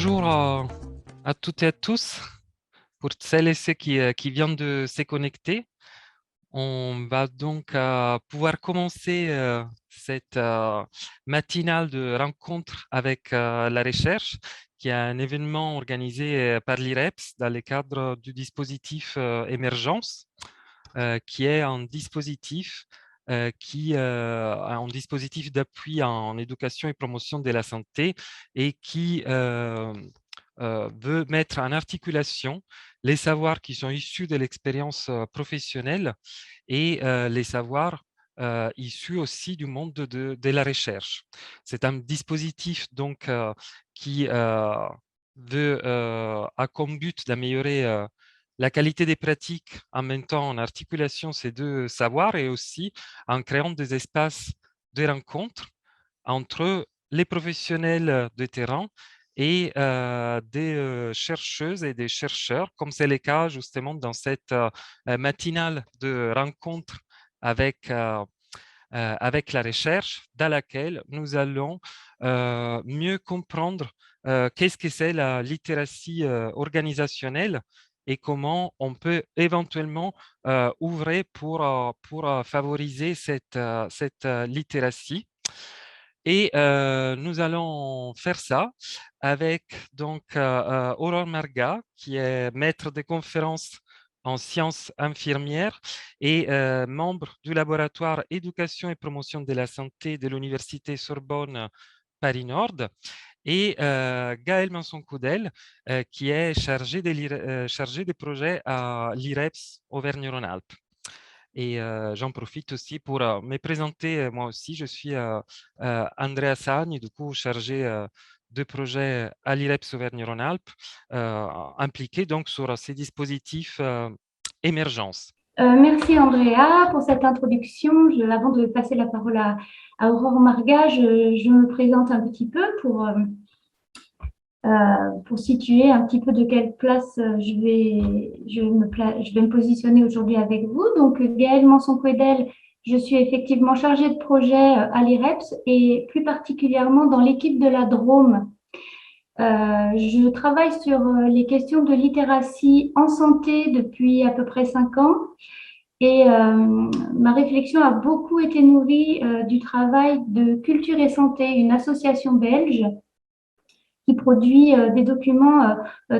Bonjour à toutes et à tous. Pour celles et ceux qui viennent de se connecter, on va donc pouvoir commencer cette matinale de rencontre avec la recherche, qui est un événement organisé par l'IREPS dans le cadre du dispositif Émergence, qui est un dispositif un dispositif d'appui en éducation et promotion de la santé et qui veut mettre en articulation les savoirs qui sont issus de l'expérience professionnelle et les savoirs issus aussi du monde de la recherche. C'est un dispositif donc qui a comme but d'améliorer la qualité des pratiques en mettant en articulation ces deux savoirs et aussi en créant des espaces de rencontre entre les professionnels de terrain et des chercheuses et des chercheurs, comme c'est le cas justement dans cette matinale de rencontre avec, avec la recherche, dans laquelle nous allons mieux comprendre qu'est-ce que c'est la littératie organisationnelle et comment on peut éventuellement ouvrir pour favoriser cette littératie. Et nous allons faire ça avec donc Aurore Marga, qui est maître de conférences en sciences infirmières et membre du laboratoire éducation et promotion de la santé de l'Université Sorbonne Paris-Nord, et Gaël Manson-Coudel, qui est chargé des projets à l'IREPS Auvergne-Rhône-Alpes. Et j'en profite aussi pour me présenter moi aussi. Je suis Andrea Sagni, du coup chargé de projet à l'IREPS Auvergne-Rhône-Alpes, impliqué donc sur ces dispositifs émergence. Merci Andrea pour cette introduction. Avant de passer la parole à Aurore Marga, je me présente un petit peu pour situer un petit peu de quelle place je vais me positionner aujourd'hui avec vous. Donc, Gaëlle Manson-Coudel, je suis effectivement chargée de projet à l'IREPS et plus particulièrement dans l'équipe de la Drôme. Je travaille sur les questions de littératie en santé depuis à peu près 5 ans. Et ma réflexion a beaucoup été nourrie du travail de Culture et Santé, une association belge qui produit des documents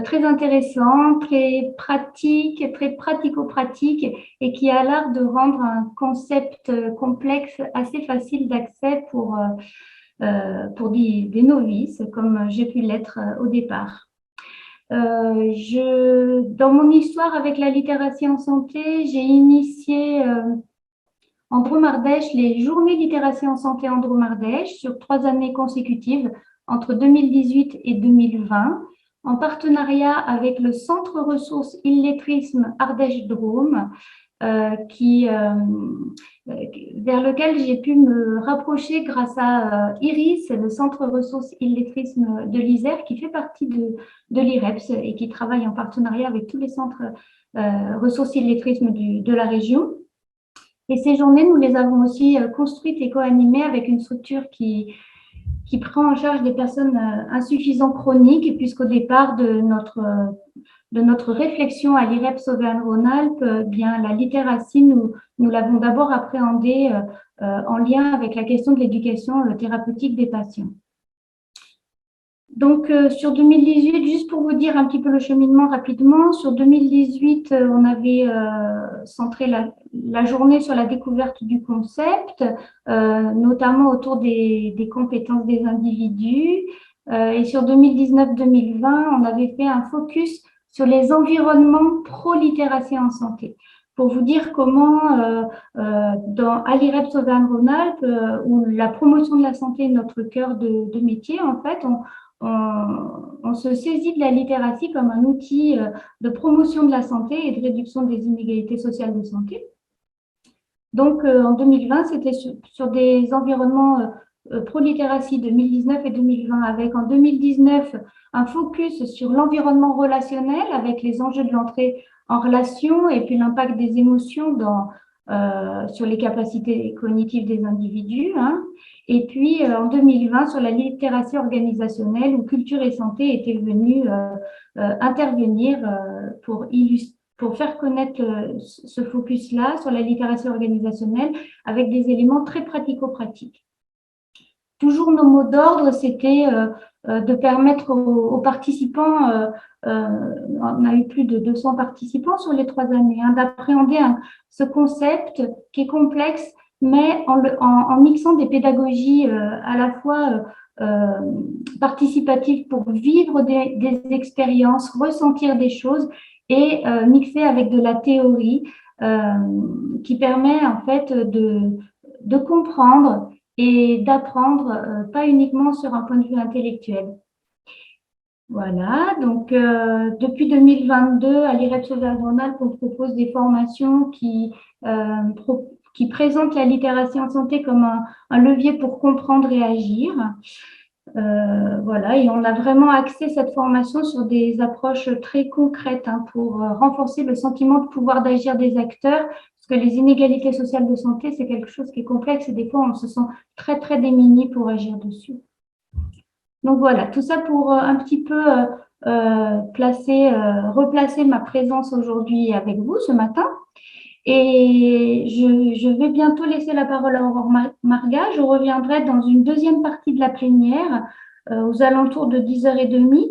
très intéressants, très pratiques, très pratico-pratiques et qui a l'art de rendre un concept complexe assez facile d'accès pour des novices, comme j'ai pu l'être au départ. Dans mon histoire avec la littératie en santé, j'ai initié en Drôme-Ardèche les journées littératie en santé en Drôme-Ardèche sur 3 années consécutives entre 2018 et 2020, en partenariat avec le Centre ressources illettrisme Ardèche-Drôme, vers lequel j'ai pu me rapprocher grâce à Iris, le Centre ressources illettrisme de l'Isère, qui fait partie de l'IREPS et qui travaille en partenariat avec tous les centres ressources illettrisme de la région. Et ces journées, nous les avons aussi construites et co-animées avec une structure qui prend en charge des personnes insuffisantes chroniques, puisqu'au départ de notre réflexion à l'IREPS Auvergne-Rhône-Alpes, bien la littératie, nous l'avons d'abord appréhendée en lien avec la question de l'éducation thérapeutique des patients. Donc, sur 2018, juste pour vous dire un petit peu le cheminement rapidement, sur 2018, on avait centré la journée sur la découverte du concept, notamment autour des compétences des individus. Et sur 2019-2020, on avait fait un focus sur les environnements pro-littératie en santé. Pour vous dire comment, à l'IREPS Auvergne-Rhône-Alpes, où la promotion de la santé est notre cœur de métier, en fait, on se saisit de la littératie comme un outil de promotion de la santé et de réduction des inégalités sociales de santé. Donc, en 2020, c'était sur des environnements pro-littératie 2019 et 2020, avec en 2019 un focus sur l'environnement relationnel avec les enjeux de l'entrée en relation et puis l'impact des émotions sur les capacités cognitives des individus, hein. Et puis en 2020 sur la littératie organisationnelle où Culture et Santé était venu intervenir pour faire connaître ce focus-là sur la littératie organisationnelle avec des éléments très pratico-pratiques. Toujours nos mots d'ordre, c'était de permettre aux participants, on a eu plus de 200 participants sur les 3 années, hein, d'appréhender ce concept qui est complexe, mais en mixant des pédagogies à la fois participatives pour vivre des expériences, ressentir des choses et mixer avec de la théorie qui permet en fait de comprendre et d'apprendre, pas uniquement sur un point de vue intellectuel. Voilà, donc depuis 2022, à l'IREP Auvergne-Rhône-Alpes, on propose des formations qui présentent la littératie en santé comme un levier pour comprendre et agir. Voilà, et on a vraiment axé cette formation sur des approches très concrètes hein, pour renforcer le sentiment de pouvoir d'agir des acteurs, parce que les inégalités sociales de santé, c'est quelque chose qui est complexe et des fois, on se sent très, très démunis pour agir dessus. Donc voilà, tout ça pour un petit peu replacer ma présence aujourd'hui avec vous ce matin. Et je vais bientôt laisser la parole à Aurore Marga. Je reviendrai dans une deuxième partie de la plénière, aux alentours de 10h30,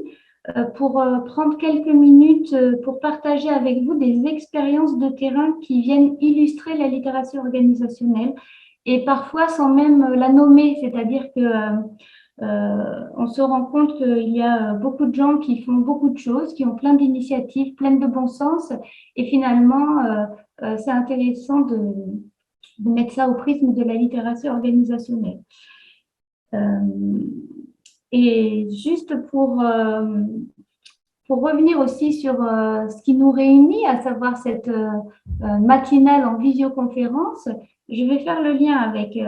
pour prendre quelques minutes pour partager avec vous des expériences de terrain qui viennent illustrer la littératie organisationnelle et parfois sans même la nommer, c'est-à-dire que on se rend compte qu'il y a beaucoup de gens qui font beaucoup de choses, qui ont plein d'initiatives, pleines de bon sens, et finalement, c'est intéressant de mettre ça au prisme de la littératie organisationnelle. Et juste pour revenir aussi sur ce qui nous réunit, à savoir cette matinale en visioconférence, je vais faire le lien avec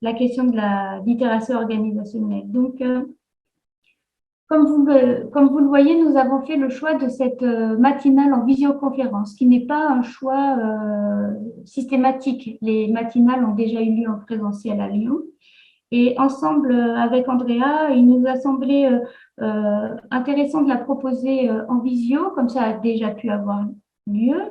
la question de la littératie organisationnelle. Donc, comme vous le voyez, nous avons fait le choix de cette matinale en visioconférence, qui n'est pas un choix systématique. Les matinales ont déjà eu lieu en présentiel à Lyon. Et ensemble avec Andrea, il nous a semblé intéressant de la proposer en visio, comme ça a déjà pu avoir lieu,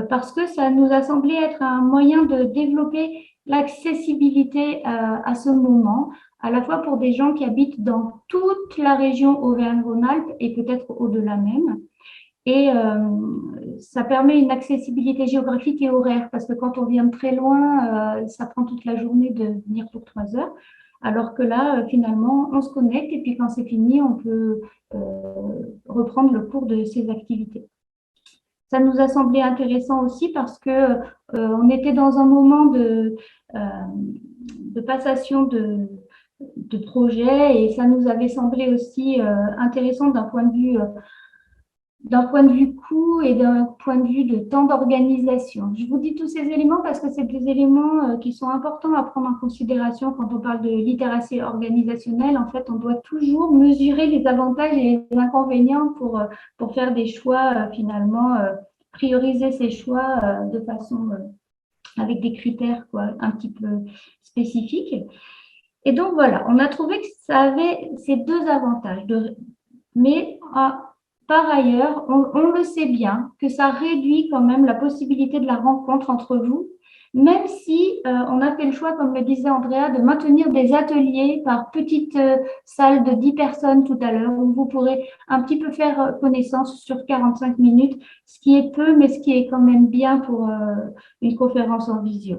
parce que ça nous a semblé être un moyen de développer l'accessibilité à ce moment, à la fois pour des gens qui habitent dans toute la région Auvergne-Rhône-Alpes et peut-être au-delà même. Et ça permet une accessibilité géographique et horaire, parce que quand on vient de très loin, ça prend toute la journée de venir pour 3 heures. Alors que là, finalement, on se connecte et puis quand c'est fini, on peut reprendre le cours de ces activités. Ça nous a semblé intéressant aussi parce que on était dans un moment de passation de projets et ça nous avait semblé aussi intéressant d'un point de vue coût et d'un point de vue de temps d'organisation. Je vous dis tous ces éléments parce que c'est des éléments qui sont importants à prendre en considération quand on parle de littératie organisationnelle. En fait, on doit toujours mesurer les avantages et les inconvénients pour faire des choix, finalement, prioriser ces choix de façon avec des critères un petit peu spécifiques. Et donc, voilà, on a trouvé que ça avait ces deux avantages. Mais par ailleurs, on le sait bien que ça réduit quand même la possibilité de la rencontre entre vous, même si on a fait le choix, comme le disait Andrea, de maintenir des ateliers par petite salle de 10 personnes tout à l'heure, où vous pourrez un petit peu faire connaissance sur 45 minutes, ce qui est peu, mais ce qui est quand même bien pour une conférence en visio.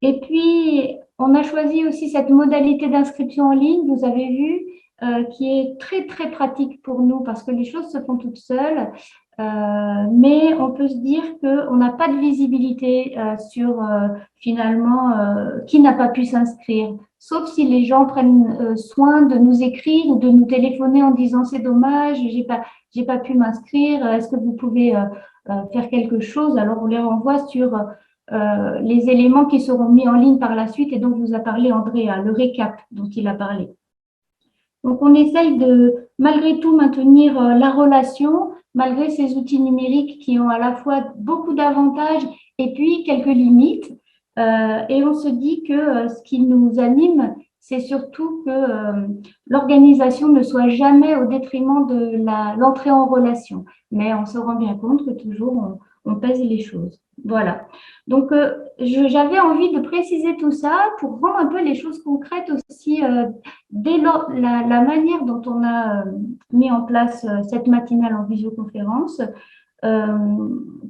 Et puis, on a choisi aussi cette modalité d'inscription en ligne, vous avez vu, qui est très, très pratique pour nous parce que les choses se font toutes seules. Mais on peut se dire qu'on n'a pas de visibilité sur finalement qui n'a pas pu s'inscrire. Sauf si les gens prennent soin de nous écrire ou de nous téléphoner en disant c'est dommage, j'ai pas pu m'inscrire, est-ce que vous pouvez faire quelque chose? Alors on les renvoie sur les éléments qui seront mis en ligne par la suite et dont vous a parlé Andrea, le récap dont il a parlé. Donc, on essaye de, malgré tout, maintenir la relation, malgré ces outils numériques qui ont à la fois beaucoup d'avantages et puis quelques limites. Et on se dit que ce qui nous anime, c'est surtout que l'organisation ne soit jamais au détriment de l'entrée en relation. Mais on se rend bien compte que toujours on pèse les choses. Voilà. Donc, j'avais envie de préciser tout ça pour rendre un peu les choses concrètes aussi dès la manière dont on a mis en place cette matinale en visioconférence euh,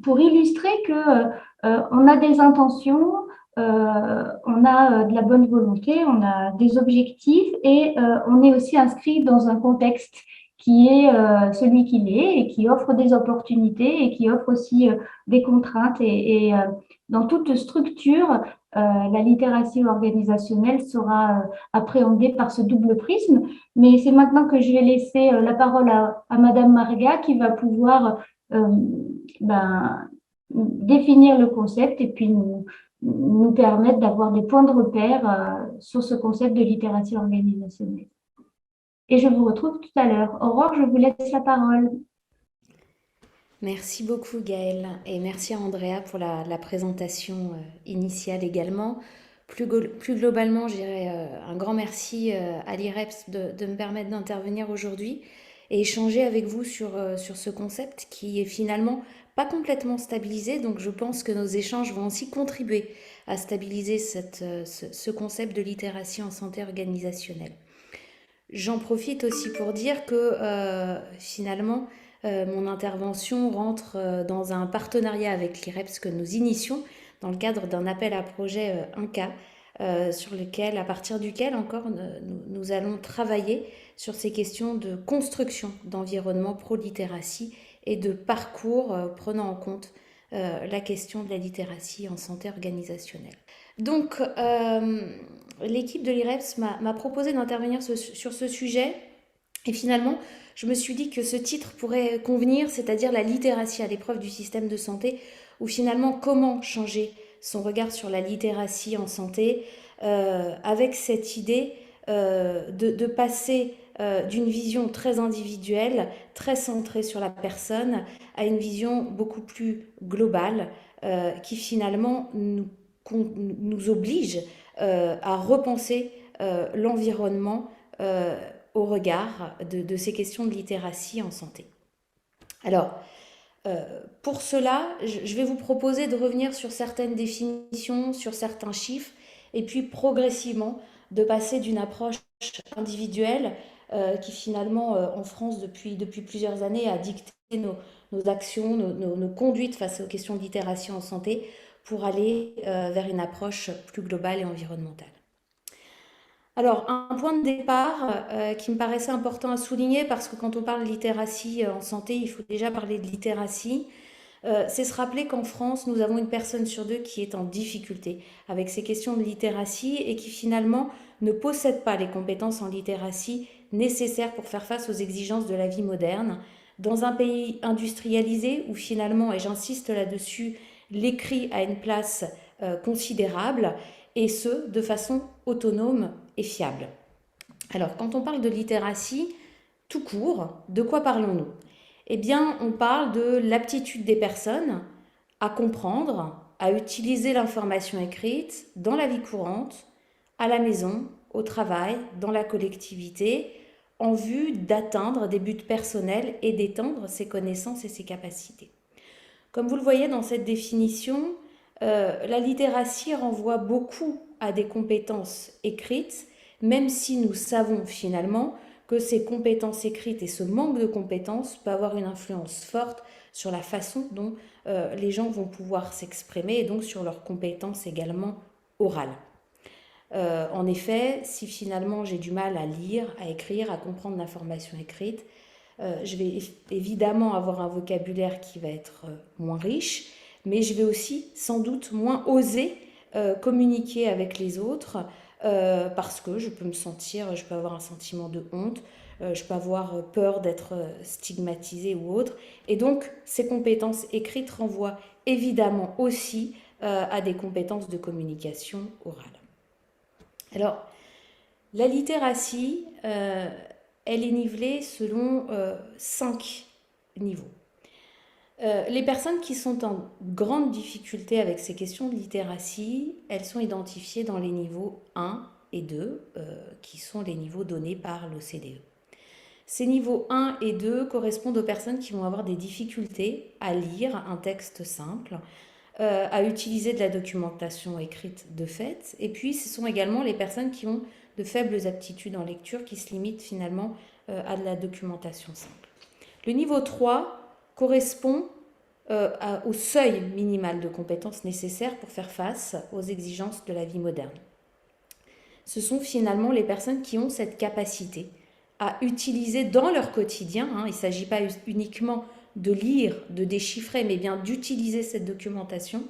pour illustrer que on a des intentions, on a de la bonne volonté, on a des objectifs et on est aussi inscrit dans un contexte qui est celui qu'il est et qui offre des opportunités et qui offre aussi des contraintes. Et dans toute structure, la littératie organisationnelle sera appréhendée par ce double prisme. Mais c'est maintenant que je vais laisser la parole à Madame Marga qui va pouvoir euh, ben, définir le concept et puis nous permettre d'avoir des points de repère sur ce concept de littératie organisationnelle. Et je vous retrouve tout à l'heure. Aurore, je vous laisse la parole. Merci beaucoup Gaëlle et merci à Andrea pour la présentation initiale également. Plus globalement, je dirais un grand merci à l'IREPS de me permettre d'intervenir aujourd'hui et échanger avec vous sur ce concept qui est finalement pas complètement stabilisé. Donc je pense que nos échanges vont aussi contribuer à stabiliser ce concept de littératie en santé organisationnelle. J'en profite aussi pour dire que finalement, mon intervention rentre dans un partenariat avec l'IREPS que nous initions dans le cadre d'un appel à projet 1K, sur lequel, à partir duquel encore nous allons travailler sur ces questions de construction d'environnement pro-littératie et de parcours prenant en compte la question de la littératie en santé organisationnelle. Donc, l'équipe de l'IREPS m'a proposé d'intervenir sur ce sujet et finalement, je me suis dit que ce titre pourrait convenir, c'est-à-dire la littératie à l'épreuve du système de santé, ou finalement comment changer son regard sur la littératie en santé, avec cette idée de passer d'une vision très individuelle, très centrée sur la personne, à une vision beaucoup plus globale, qui finalement nous oblige à repenser l'environnement au regard de ces questions de littératie en santé. Alors, pour cela, je vais vous proposer de revenir sur certaines définitions, sur certains chiffres, et puis progressivement de passer d'une approche individuelle qui finalement, en France, depuis plusieurs années, a dicté nos actions, nos conduites face aux questions de littératie en santé, pour aller vers une approche plus globale et environnementale. Alors, un point de départ qui me paraissait important à souligner, parce que quand on parle de littératie en santé, il faut déjà parler de littératie, c'est se rappeler qu'en France, nous avons une personne sur deux qui est en difficulté avec ces questions de littératie et qui finalement ne possède pas les compétences en littératie nécessaires pour faire face aux exigences de la vie moderne. Dans un pays industrialisé où finalement, et j'insiste là-dessus, l'écrit a une place considérable, et ce, de façon autonome et fiable. Alors, quand on parle de littératie, tout court, de quoi parlons-nous? Eh bien, on parle de l'aptitude des personnes à comprendre, à utiliser l'information écrite dans la vie courante, à la maison, au travail, dans la collectivité, en vue d'atteindre des buts personnels et d'étendre ses connaissances et ses capacités. Comme vous le voyez dans cette définition, la littératie renvoie beaucoup à des compétences écrites, même si nous savons finalement que ces compétences écrites et ce manque de compétences peut avoir une influence forte sur la façon dont les gens vont pouvoir s'exprimer et donc sur leurs compétences également orales. En effet, si finalement j'ai du mal à lire, à écrire, à comprendre l'information écrite, je vais évidemment avoir un vocabulaire qui va être moins riche, mais je vais aussi sans doute moins oser communiquer avec les autres parce que je peux avoir un sentiment de honte, je peux avoir peur d'être stigmatisée ou autre. Et donc, ces compétences écrites renvoient évidemment aussi à des compétences de communication orale. Alors, la littératie, elle est nivelée selon 5 niveaux. Les personnes qui sont en grande difficulté avec ces questions de littératie, elles sont identifiées dans les niveaux 1 et 2, qui sont les niveaux donnés par l'OCDE. Ces niveaux 1 et 2 correspondent aux personnes qui vont avoir des difficultés à lire un texte simple, à utiliser de la documentation écrite de fait, et puis ce sont également les personnes qui ont de faibles aptitudes en lecture qui se limitent finalement à de la documentation simple. Le niveau 3 correspond au seuil minimal de compétences nécessaires pour faire face aux exigences de la vie moderne. Ce sont finalement les personnes qui ont cette capacité à utiliser dans leur quotidien, il ne s'agit pas uniquement de lire, de déchiffrer, mais bien d'utiliser cette documentation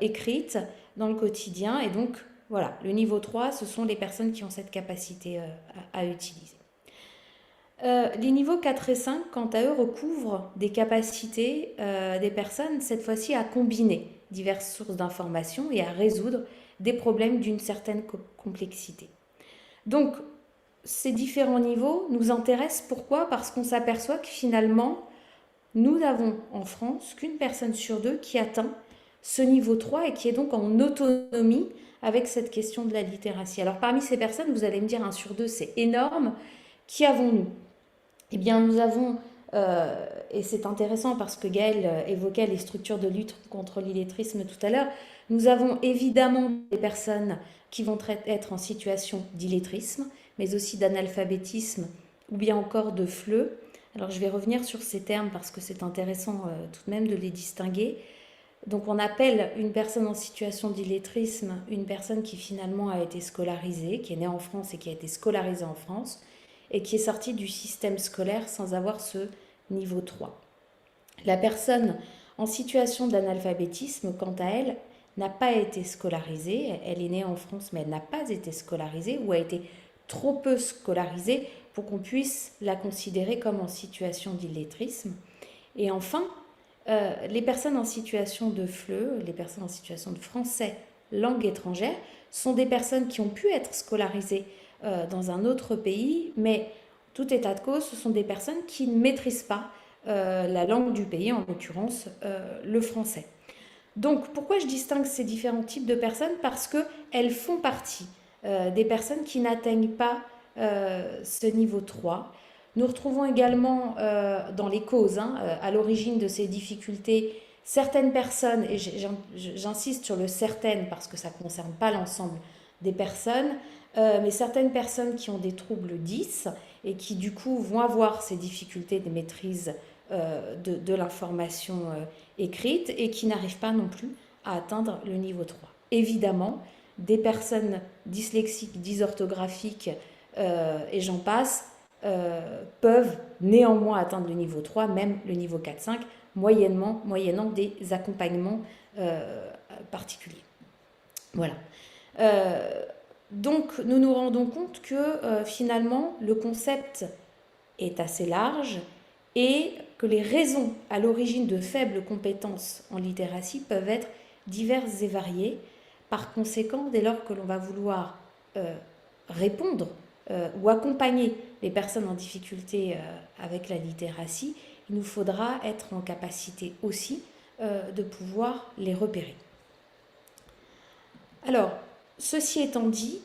écrite dans le quotidien. Et donc, voilà, le niveau 3, ce sont les personnes qui ont cette capacité à utiliser. Les niveaux 4 et 5, quant à eux, recouvrent des capacités des personnes, cette fois-ci, à combiner diverses sources d'informations et à résoudre des problèmes d'une certaine complexité. Donc, ces différents niveaux nous intéressent. Pourquoi ? Parce qu'on s'aperçoit que finalement, nous n'avons en France qu'une personne sur deux qui atteint ce niveau 3 et qui est donc en autonomie avec cette question de la littératie. Alors parmi ces personnes, vous allez me dire 1 sur 2, c'est énorme. Qui avons-nous ? Eh bien, nous avons, et c'est intéressant parce que Gaëlle évoquait les structures de lutte contre l'illettrisme tout à l'heure, nous avons évidemment des personnes qui vont être en situation d'illettrisme, mais aussi d'analphabétisme ou bien encore de FLE. Alors je vais revenir sur ces termes parce que c'est intéressant tout de même de les distinguer. Donc on appelle une personne en situation d'illettrisme une personne qui finalement a été scolarisée, qui est née en France et qui a été scolarisée en France, et qui est sortie du système scolaire sans avoir ce niveau 3. La personne en situation d'analphabétisme, quant à elle, n'a pas été scolarisée. Elle est née en France, mais elle n'a pas été scolarisée ou a été trop peu scolarisée pour qu'on puisse la considérer comme en situation d'illettrisme. Et enfin, les personnes en situation de FLE, les personnes en situation de français langue étrangère, sont des personnes qui ont pu être scolarisées dans un autre pays, mais tout état de cause, ce sont des personnes qui ne maîtrisent pas la langue du pays, en l'occurrence le français. Donc, pourquoi je distingue ces différents types de personnes ? Parce qu'elles font partie des personnes qui n'atteignent pas ce niveau 3. Nous retrouvons également dans les causes, à l'origine de ces difficultés, certaines personnes, et j'insiste sur le certaines parce que ça ne concerne pas l'ensemble des personnes, mais certaines personnes qui ont des troubles 10 et qui du coup vont avoir ces difficultés de maîtrise de l'information écrite et qui n'arrivent pas non plus à atteindre le niveau 3. Évidemment, des personnes dyslexiques, dysorthographiques et j'en passe peuvent néanmoins atteindre le niveau 3, même le niveau 4-5, moyennant des accompagnements particuliers. Voilà. Donc, nous nous rendons compte que finalement, le concept est assez large et que les raisons à l'origine de faibles compétences en littératie peuvent être diverses et variées. Par conséquent, dès lors que l'on va vouloir répondre ou accompagner les personnes en difficulté avec la littératie, il nous faudra être en capacité aussi de pouvoir les repérer. Alors, ceci étant dit,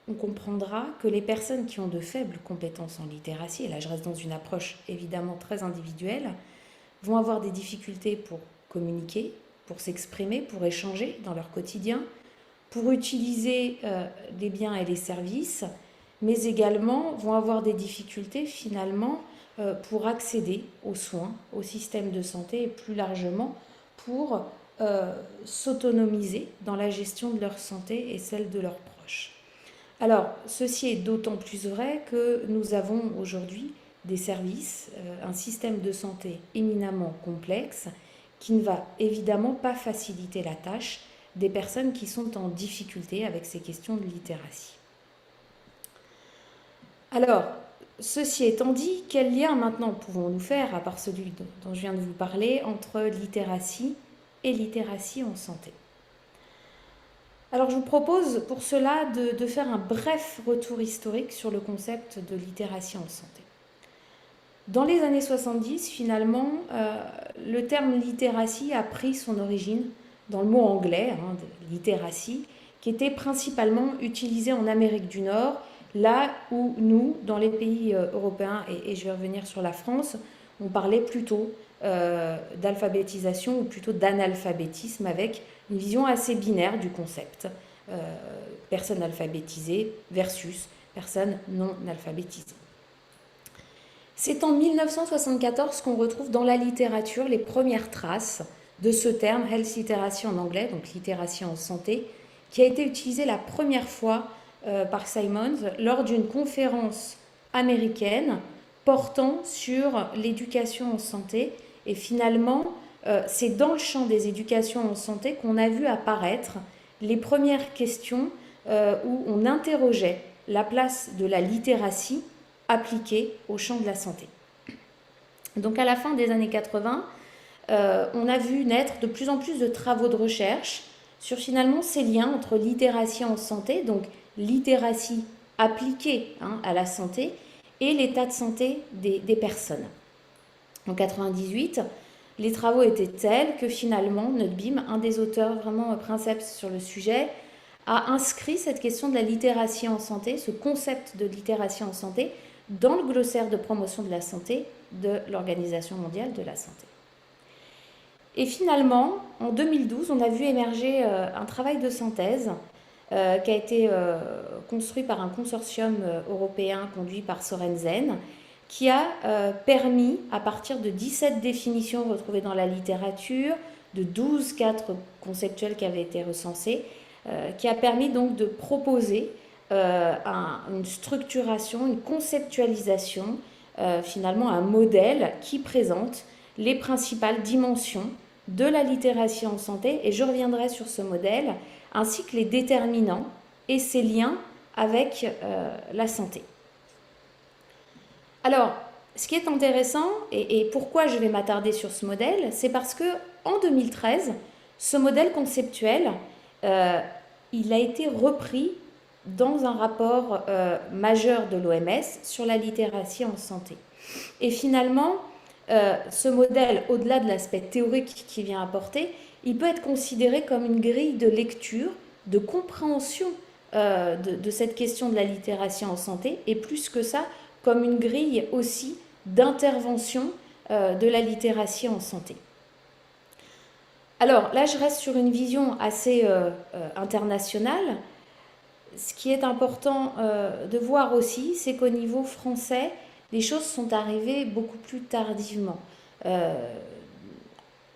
on comprendra que les personnes qui ont de faibles compétences en littératie, et là je reste dans une approche évidemment très individuelle, vont avoir des difficultés pour communiquer, pour s'exprimer, pour échanger dans leur quotidien, pour utiliser les biens et les services, mais également vont avoir des difficultés finalement pour accéder aux soins, au système de santé et plus largement pour s'autonomiser dans la gestion de leur santé et celle de leurs proches. Alors, ceci est d'autant plus vrai que nous avons aujourd'hui des services, un système de santé éminemment complexe qui ne va évidemment pas faciliter la tâche des personnes qui sont en difficulté avec ces questions de littératie. Alors, ceci étant dit, quel lien maintenant pouvons-nous faire, à part celui dont je viens de vous parler, entre littératie et littératie en santé ? Alors je vous propose pour cela de faire un bref retour historique sur le concept de littératie en santé. Dans les années 70, finalement, le terme littératie a pris son origine dans le mot anglais, hein, de littératie, qui était principalement utilisé en Amérique du Nord, là où nous, dans les pays européens, et je vais revenir sur la France, on parlait plutôt d'alphabétisation ou plutôt d'analphabétisme avec une vision assez binaire du concept. Personne alphabétisée versus personne non alphabétisée. C'est en 1974 qu'on retrouve dans la littérature les premières traces de ce terme, health literacy en anglais, donc littératie en santé, qui a été utilisé la première fois par Simons lors d'une conférence américaine portant sur l'éducation en santé. Et finalement, c'est dans le champ des éducations en santé qu'on a vu apparaître les premières questions où on interrogeait la place de la littératie appliquée au champ de la santé. Donc à la fin des années 80, on a vu naître de plus en plus de travaux de recherche sur finalement ces liens entre littératie en santé, donc littératie appliquée à la santé, et l'état de santé des personnes. En 98, les travaux étaient tels que finalement, Nutbeam, un des auteurs vraiment princeps sur le sujet, a inscrit cette question de la littératie en santé, ce concept de littératie en santé, dans le glossaire de promotion de la santé de l'Organisation mondiale de la santé. Et finalement, en 2012, on a vu émerger un travail de synthèse qui a été construit par un consortium européen conduit par Sorensen, qui a permis, à partir de 17 définitions retrouvées dans la littérature, de 12 cadres conceptuels qui avaient été recensés, qui a permis donc de proposer une structuration, une conceptualisation, finalement un modèle qui présente les principales dimensions de la littératie en santé, et je reviendrai sur ce modèle, ainsi que les déterminants et ses liens avec la santé. Alors, ce qui est intéressant, et pourquoi je vais m'attarder sur ce modèle, c'est parce que en 2013, ce modèle conceptuel, il a été repris dans un rapport majeur de l'OMS sur la littératie en santé. Et finalement, ce modèle, au-delà de l'aspect théorique qu'il vient apporter, il peut être considéré comme une grille de lecture, de compréhension de cette question de la littératie en santé, et plus que ça, comme une grille aussi d'intervention de la littératie en santé. Alors là, je reste sur une vision assez internationale. Ce qui est important de voir aussi, c'est qu'au niveau français, les choses sont arrivées beaucoup plus tardivement.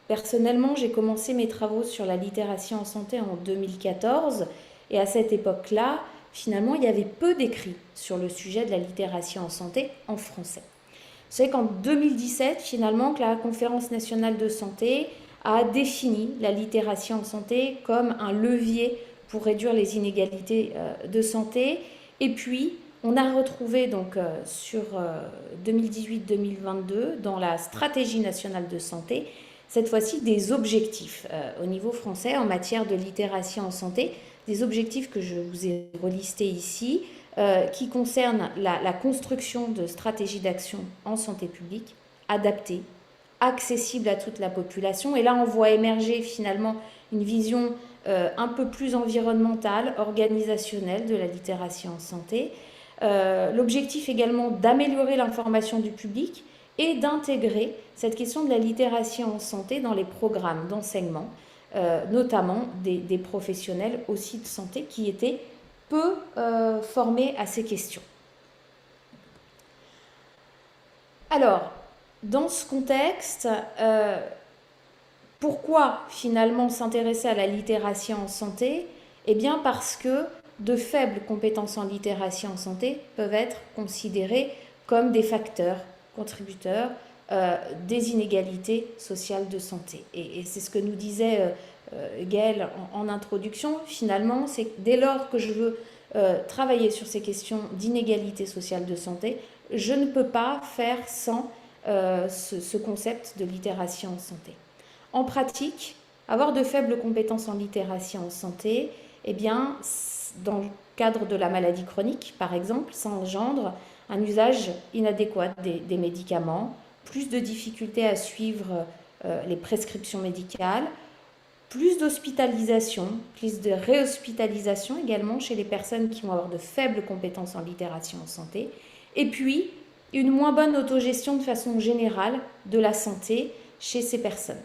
Personnellement, j'ai commencé mes travaux sur la littératie en santé en 2014, et à cette époque-là, finalement, il y avait peu d'écrits sur le sujet de la littératie en santé en français. C'est qu'en 2017, finalement, que la Conférence nationale de santé a défini la littératie en santé comme un levier pour réduire les inégalités de santé. Et puis, on a retrouvé donc sur 2018-2022, dans la stratégie nationale de santé, cette fois-ci des objectifs au niveau français en matière de littératie en santé, des objectifs que je vous ai relistés ici, qui concernent la construction de stratégies d'action en santé publique, adaptées, accessibles à toute la population. Et là, on voit émerger finalement une vision un peu plus environnementale, organisationnelle de la littératie en santé. L'objectif également d'améliorer l'information du public et d'intégrer cette question de la littératie en santé dans les programmes d'enseignement, notamment des professionnels aussi de santé qui étaient peu formés à ces questions. Alors, dans ce contexte, pourquoi finalement s'intéresser à la littératie en santé? Eh bien parce que de faibles compétences en littératie en santé peuvent être considérées comme des facteurs contributeurs des inégalités sociales de santé. Et c'est ce que nous disait Gaëlle en introduction. Finalement, c'est dès lors que je veux travailler sur ces questions d'inégalité sociale de santé, je ne peux pas faire sans ce concept de littératie en santé. En pratique, avoir de faibles compétences en littératie en santé, eh bien, dans le cadre de la maladie chronique, par exemple, ça engendre un usage inadéquat des médicaments, plus de difficultés à suivre les prescriptions médicales, plus d'hospitalisation, plus de réhospitalisation également chez les personnes qui vont avoir de faibles compétences en littératie en santé, et puis une moins bonne autogestion de façon générale de la santé chez ces personnes.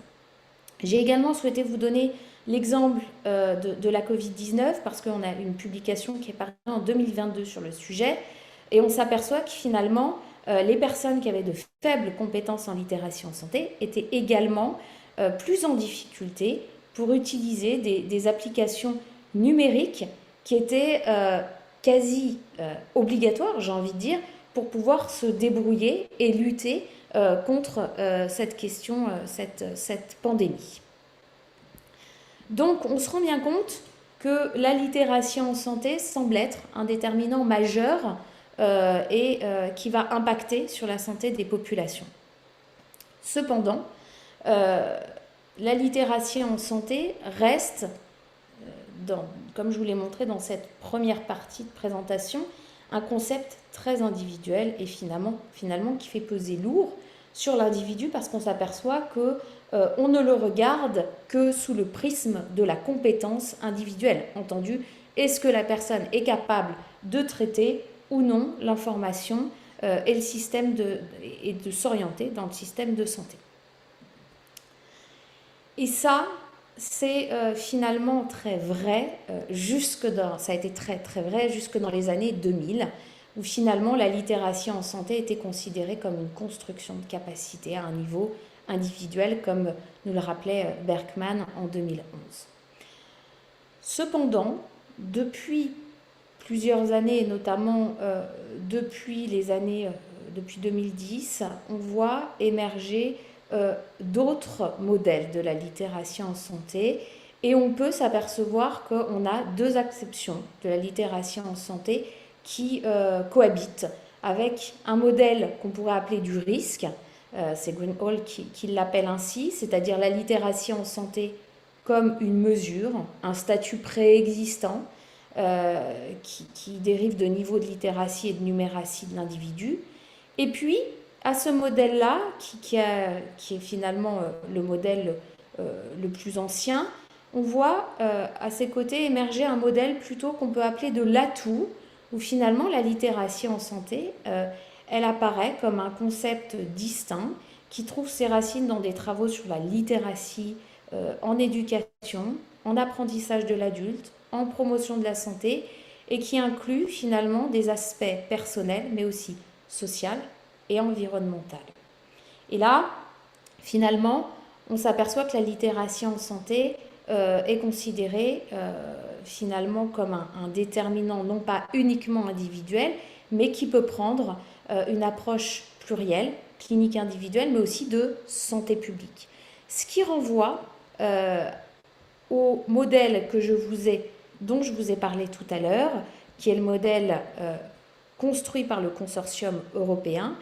J'ai également souhaité vous donner l'exemple de la Covid-19 parce qu'on a une publication qui est parue en 2022 sur le sujet et on s'aperçoit que finalement, les personnes qui avaient de faibles compétences en littératie en santé étaient également plus en difficulté pour utiliser des applications numériques qui étaient quasi obligatoires, j'ai envie de dire, pour pouvoir se débrouiller et lutter contre cette question, cette pandémie. Donc, on se rend bien compte que la littératie en santé semble être un déterminant majeur et qui va impacter sur la santé des populations. Cependant, la littératie en santé reste, comme je vous l'ai montré dans cette première partie de présentation, un concept très individuel et finalement qui fait peser lourd sur l'individu parce qu'on s'aperçoit que on ne le regarde que sous le prisme de la compétence individuelle. Entendu, est-ce que la personne est capable de traiter ou non l'information et le système et de s'orienter dans le système de santé. Et ça, c'est finalement très vrai, ça a été très très vrai jusque dans les années 2000, où finalement la littératie en santé était considérée comme une construction de capacité à un niveau individuel, comme nous le rappelait Berkman en 2011. Cependant, depuis plusieurs années, et notamment depuis 2010, on voit émerger d'autres modèles de la littératie en santé et on peut s'apercevoir qu'on a deux acceptions de la littératie en santé qui cohabitent avec un modèle qu'on pourrait appeler du risque, c'est Greenhalgh qui l'appelle ainsi, c'est-à-dire la littératie en santé comme une mesure, un statut préexistant qui dérive de niveau de littératie et de numératie de l'individu. Et puis, à ce modèle-là, qui est finalement le modèle le plus ancien, on voit à ses côtés émerger un modèle plutôt qu'on peut appeler de l'atout, où finalement la littératie en santé, elle apparaît comme un concept distinct qui trouve ses racines dans des travaux sur la littératie en éducation, en apprentissage de l'adulte, en promotion de la santé, et qui inclut finalement des aspects personnels, mais aussi sociaux et environnemental. Et là, finalement, on s'aperçoit que la littératie en santé est considérée finalement comme un déterminant non pas uniquement individuel, mais qui peut prendre une approche plurielle, clinique individuelle, mais aussi de santé publique. Ce qui renvoie au modèle dont je vous ai parlé tout à l'heure, qui est le modèle construit par le consortium européen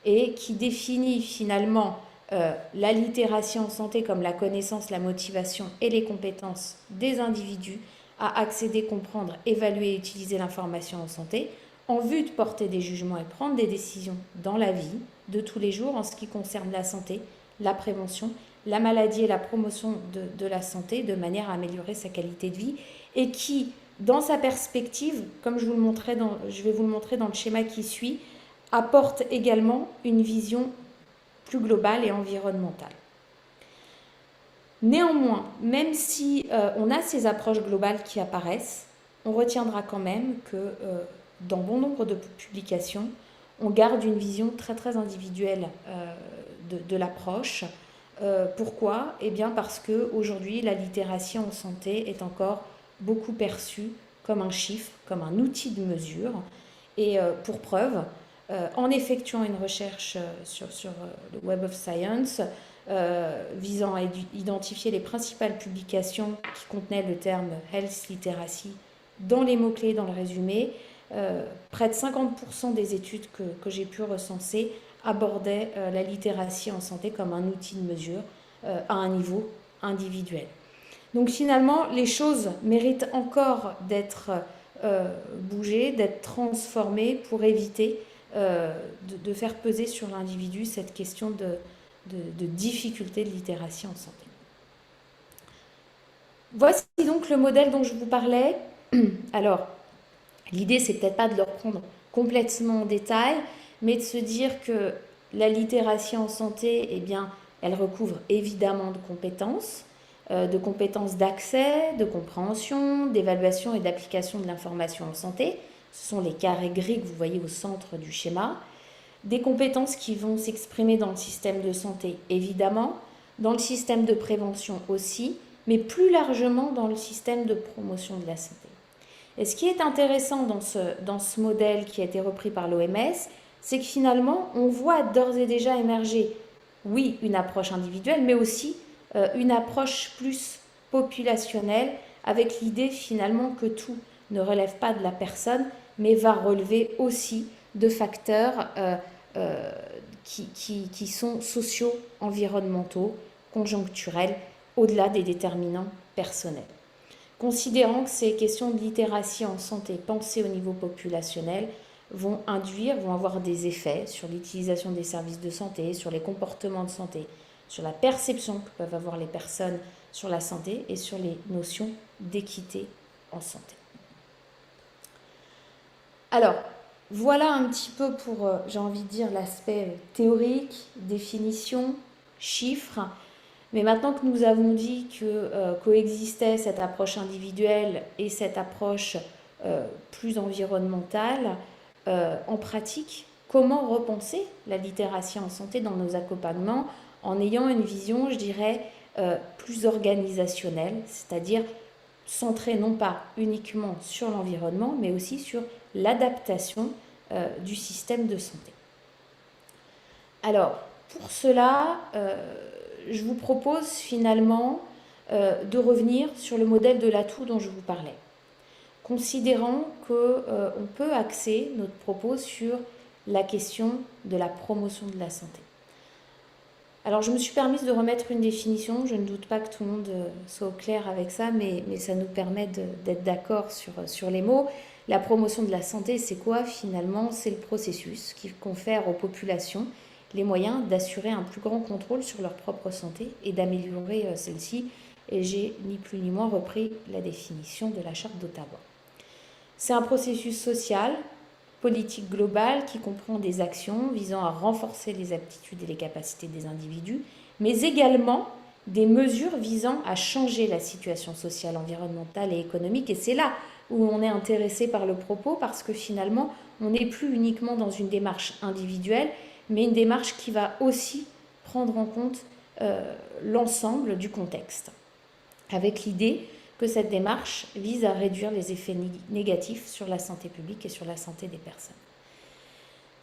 et qui définit finalement la littératie en santé comme la connaissance, la motivation et les compétences des individus à accéder, comprendre, évaluer et utiliser l'information en santé en vue de porter des jugements et prendre des décisions dans la vie de tous les jours en ce qui concerne la santé, la prévention, la maladie et la promotion de la santé de manière à améliorer sa qualité de vie et qui, dans sa perspective, comme je vais vous le montrer dans le schéma qui suit, apporte également une vision plus globale et environnementale. Néanmoins, même si on a ces approches globales qui apparaissent, on retiendra quand même que dans bon nombre de publications, on garde une vision très très individuelle de l'approche. Pourquoi ? Eh bien parce qu'aujourd'hui, la littératie en santé est encore beaucoup perçue comme un chiffre, comme un outil de mesure. Et pour preuve, en effectuant une recherche sur le Web of Science visant à identifier les principales publications qui contenaient le terme Health Literacy dans les mots-clés, dans le résumé, près de 50% des études que j'ai pu recenser abordaient la littératie en santé comme un outil de mesure à un niveau individuel. Donc finalement, les choses méritent encore d'être bougées, d'être transformées pour éviter de faire peser sur l'individu cette question de difficulté de littératie en santé. Voici donc le modèle dont je vous parlais. Alors, l'idée, c'est peut-être pas de le reprendre complètement en détail, mais de se dire que la littératie en santé, eh bien, elle recouvre évidemment de compétences d'accès, de compréhension, d'évaluation et d'application de l'information en santé. Ce sont les carrés gris que vous voyez au centre du schéma. Des compétences qui vont s'exprimer dans le système de santé, évidemment, dans le système de prévention aussi, mais plus largement dans le système de promotion de la santé. Et ce qui est intéressant dans ce modèle qui a été repris par l'OMS, c'est que finalement, on voit d'ores et déjà émerger, oui, une approche individuelle, mais aussi une approche plus populationnelle, avec l'idée finalement que tout ne relève pas de la personne, mais va relever aussi de facteurs qui sont sociaux, environnementaux, conjoncturels, au-delà des déterminants personnels. Considérant que ces questions de littératie en santé pensées au niveau populationnel vont avoir des effets sur l'utilisation des services de santé, sur les comportements de santé, sur la perception que peuvent avoir les personnes sur la santé et sur les notions d'équité en santé. Alors, voilà un petit peu pour, j'ai envie de dire, l'aspect théorique, définition, chiffres. Mais maintenant que nous avons dit que coexistait cette approche individuelle et cette approche plus environnementale, en pratique, comment repenser la littératie en santé dans nos accompagnements en ayant une vision, je dirais, plus organisationnelle, c'est-à-dire centrée non pas uniquement sur l'environnement, mais aussi sur l'adaptation du système de santé. Alors, pour cela, je vous propose finalement de revenir sur le modèle de l'atout dont je vous parlais, considérant qu'on peut axer notre propos sur la question de la promotion de la santé. Alors, je me suis permise de remettre une définition, je ne doute pas que tout le monde soit au clair avec ça, mais ça nous permet d'être d'accord sur les mots. La promotion de la santé, c'est quoi finalement? C'est le processus qui confère aux populations les moyens d'assurer un plus grand contrôle sur leur propre santé et d'améliorer celle-ci. Et j'ai ni plus ni moins repris la définition de la Charte d'Ottawa. C'est un processus social, politique globale qui comprend des actions visant à renforcer les aptitudes et les capacités des individus, mais également des mesures visant à changer la situation sociale, environnementale et économique. Et c'est là où on est intéressé par le propos, parce que finalement, on n'est plus uniquement dans une démarche individuelle, mais une démarche qui va aussi prendre en compte l'ensemble du contexte, avec l'idée que cette démarche vise à réduire les effets négatifs sur la santé publique et sur la santé des personnes.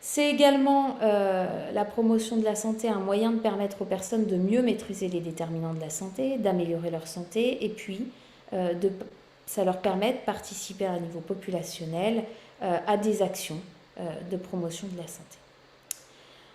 C'est également la promotion de la santé un moyen de permettre aux personnes de mieux maîtriser les déterminants de la santé, d'améliorer leur santé, et puis ça leur permet de participer à un niveau populationnel à des actions de promotion de la santé.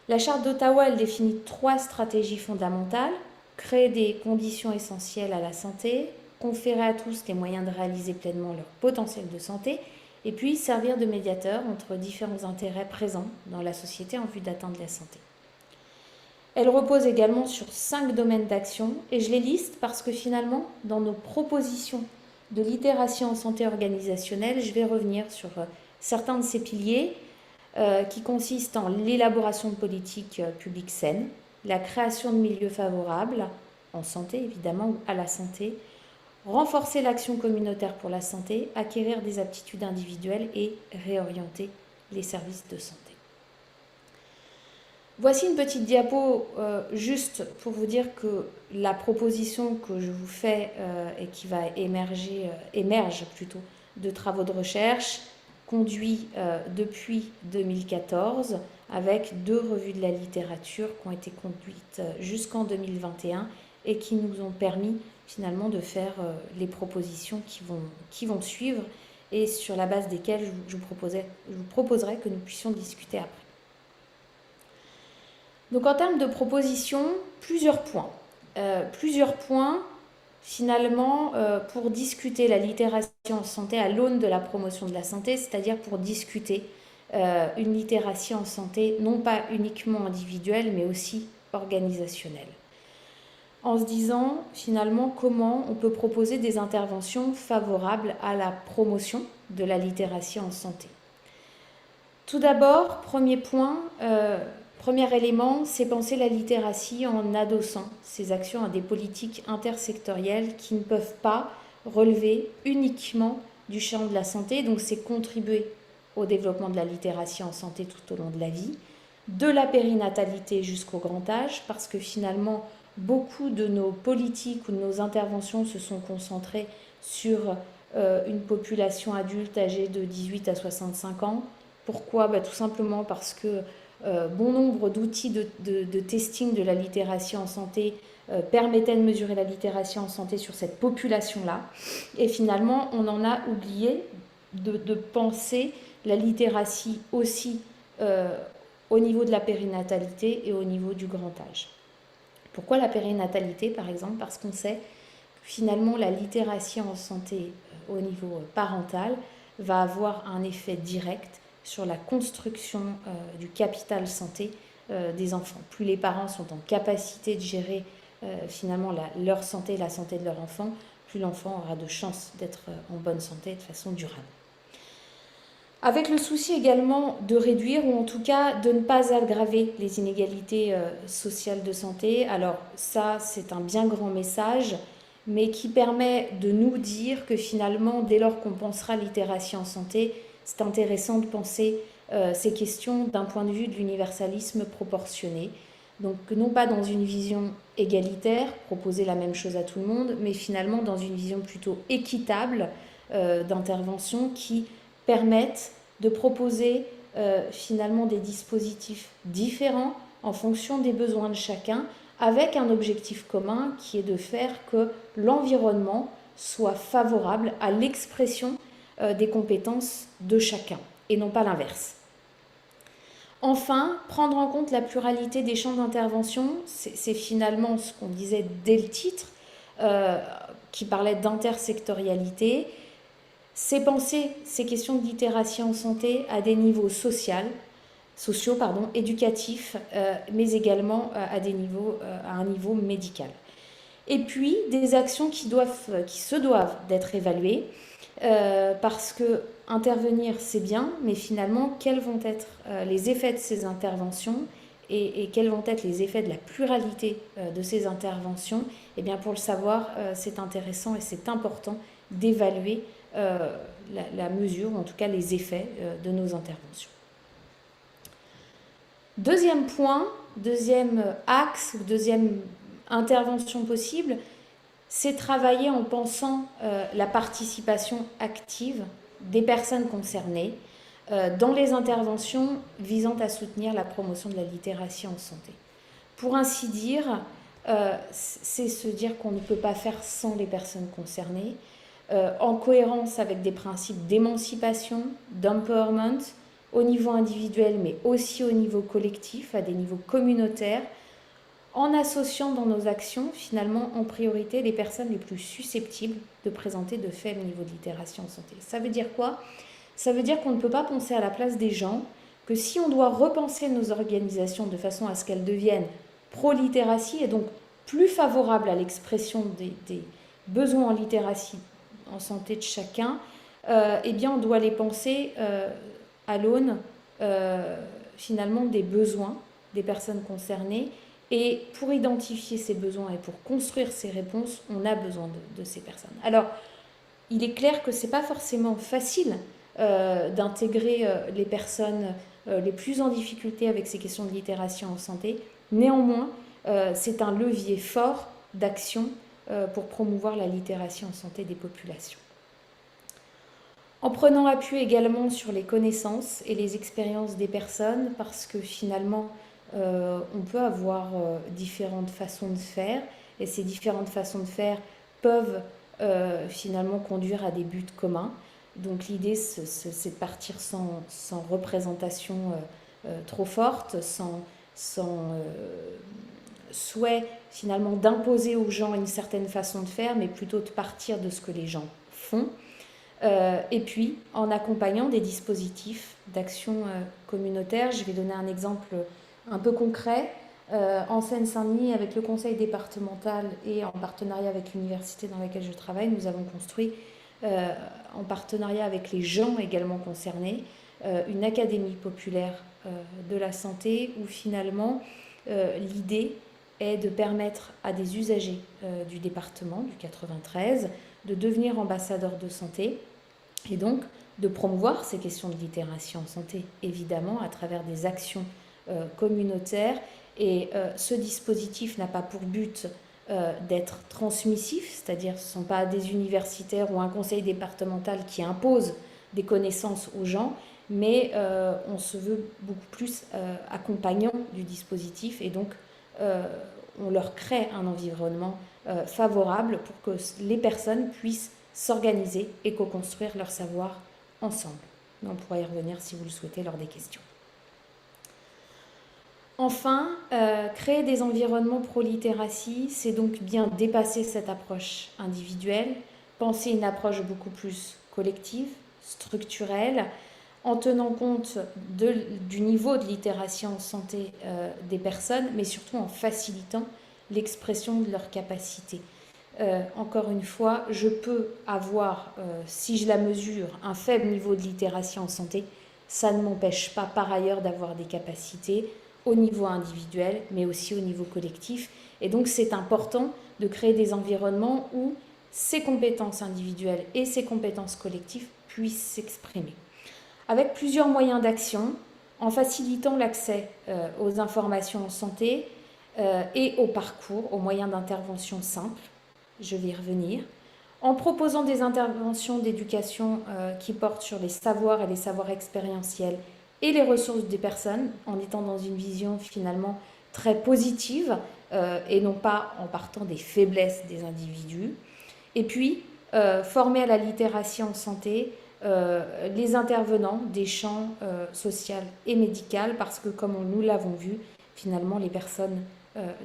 La Charte d'Ottawa, elle définit 3 stratégies fondamentales: créer des conditions essentielles à la santé, conférer à tous les moyens de réaliser pleinement leur potentiel de santé, et puis servir de médiateur entre différents intérêts présents dans la société en vue d'atteindre la santé. Elle repose également sur 5 domaines d'action, et je les liste parce que finalement, dans nos propositions de littératie en santé organisationnelle, je vais revenir sur certains de ces piliers qui consistent en l'élaboration de politiques publiques saines, la création de milieux favorables, en santé évidemment, ou à la santé, renforcer l'action communautaire pour la santé, acquérir des aptitudes individuelles et réorienter les services de santé. Voici une petite diapo juste pour vous dire que la proposition que je vous fais et qui va émerge plutôt de travaux de recherche conduit depuis 2014 avec 2 revues de la littérature qui ont été conduites jusqu'en 2021 et qui nous ont permis finalement de faire les propositions qui vont suivre et sur la base desquelles je vous proposerai que nous puissions discuter après. Donc en termes de propositions, plusieurs points finalement pour discuter la littératie en santé à l'aune de la promotion de la santé, c'est-à-dire pour discuter une littératie en santé, non pas uniquement individuelle, mais aussi organisationnelle. En se disant finalement comment on peut proposer des interventions favorables à la promotion de la littératie en santé. Tout d'abord, premier point, premier élément, c'est penser la littératie en adossant ces actions à des politiques intersectorielles qui ne peuvent pas relever uniquement du champ de la santé, donc c'est contribuer au développement de la littératie en santé tout au long de la vie, de la périnatalité jusqu'au grand âge, parce que finalement, beaucoup de nos politiques ou de nos interventions se sont concentrées sur une population adulte âgée de 18 à 65 ans. Pourquoi ? Tout simplement parce que bon nombre d'outils de testing de la littératie en santé permettaient de mesurer la littératie en santé sur cette population-là. Et finalement, on en a oublié de penser la littératie aussi au niveau de la périnatalité et au niveau du grand âge. Pourquoi la périnatalité, par exemple ? Parce qu'on sait que finalement la littératie en santé au niveau parental va avoir un effet direct sur la construction du capital santé des enfants. Plus les parents sont en capacité de gérer finalement leur santé et la santé de leur enfant, plus l'enfant aura de chances d'être en bonne santé de façon durable. Avec le souci également de réduire ou en tout cas de ne pas aggraver les inégalités sociales de santé. Alors ça, c'est un bien grand message, mais qui permet de nous dire que finalement, dès lors qu'on pensera littératie en santé, c'est intéressant de penser ces questions d'un point de vue de l'universalisme proportionné. Donc non pas dans une vision égalitaire, proposer la même chose à tout le monde, mais finalement dans une vision plutôt équitable d'intervention qui permettent de proposer finalement des dispositifs différents en fonction des besoins de chacun, avec un objectif commun qui est de faire que l'environnement soit favorable à l'expression des compétences de chacun, et non pas l'inverse. Enfin, prendre en compte la pluralité des champs d'intervention, c'est finalement ce qu'on disait dès le titre, qui parlait d'intersectorialité. C'est penser ces questions de littératie en santé à des niveaux sociaux, éducatifs, mais également à un niveau médical. Et puis, des actions qui se doivent d'être évaluées, parce que intervenir, c'est bien, mais finalement, quels vont être les effets de ces interventions et quels vont être les effets de la pluralité de ces interventions ? Eh bien, pour le savoir, c'est intéressant et c'est important d'évaluer la mesure, ou en tout cas les effets de nos interventions. Deuxième point, deuxième axe, ou deuxième intervention possible, c'est travailler en pensant la participation active des personnes concernées dans les interventions visant à soutenir la promotion de la littératie en santé. Pour ainsi dire, c'est se dire qu'on ne peut pas faire sans les personnes concernées, en cohérence avec des principes d'émancipation, d'empowerment, au niveau individuel, mais aussi au niveau collectif, à des niveaux communautaires, en associant dans nos actions, finalement, en priorité, les personnes les plus susceptibles de présenter de faibles niveaux de littératie en santé. Ça veut dire quoi ? Ça veut dire qu'on ne peut pas penser à la place des gens, que si on doit repenser nos organisations de façon à ce qu'elles deviennent pro-littératie et donc plus favorables à l'expression des besoins en littératie en santé de chacun, eh bien on doit les penser à l'aune finalement des besoins des personnes concernées. Et pour identifier ces besoins et pour construire ces réponses, on a besoin de ces personnes. Alors, il est clair que ce n'est pas forcément facile d'intégrer les personnes les plus en difficulté avec ces questions de littératie en santé. Néanmoins, c'est un levier fort d'action pour promouvoir la littératie en santé des populations. En prenant appui également sur les connaissances et les expériences des personnes, parce que finalement, on peut avoir différentes façons de faire, et ces différentes façons de faire peuvent finalement conduire à des buts communs. Donc l'idée, c'est de partir sans représentation trop forte, sans souhait finalement d'imposer aux gens une certaine façon de faire, mais plutôt de partir de ce que les gens font. Et puis en accompagnant des dispositifs d'action communautaire. Je vais donner un exemple un peu concret. En Seine-Saint-Denis, avec le conseil départemental et en partenariat avec l'université dans laquelle je travaille, nous avons construit, en partenariat avec les gens également concernés, une académie populaire de la santé où finalement l'idée est de permettre à des usagers du département, du 93, de devenir ambassadeurs de santé et donc de promouvoir ces questions de littératie en santé, évidemment, à travers des actions communautaires. Et ce dispositif n'a pas pour but d'être transmissif, c'est-à-dire ce ne sont pas des universitaires ou un conseil départemental qui impose des connaissances aux gens, mais on se veut beaucoup plus accompagnant du dispositif et donc on leur crée un environnement favorable pour que les personnes puissent s'organiser et co-construire leur savoir ensemble. On pourra y revenir si vous le souhaitez lors des questions. Enfin, créer des environnements pro-littératie, c'est donc bien dépasser cette approche individuelle, penser une approche beaucoup plus collective, structurelle, en tenant compte du niveau de littératie en santé des personnes, mais surtout en facilitant l'expression de leurs capacités. Encore une fois, je peux avoir, si je la mesure, un faible niveau de littératie en santé. Ça ne m'empêche pas par ailleurs d'avoir des capacités au niveau individuel, mais aussi au niveau collectif. Et donc c'est important de créer des environnements où ces compétences individuelles et ces compétences collectives puissent s'exprimer. Avec plusieurs moyens d'action, en facilitant l'accès aux informations en santé et au parcours, aux moyens d'intervention simples, je vais y revenir, en proposant des interventions d'éducation qui portent sur les savoirs et les savoirs expérientiels et les ressources des personnes, en étant dans une vision finalement très positive et non pas en partant des faiblesses des individus. Et puis, former à la littératie en santé les intervenants des champs social et médical, parce que comme nous l'avons vu, finalement les personnes,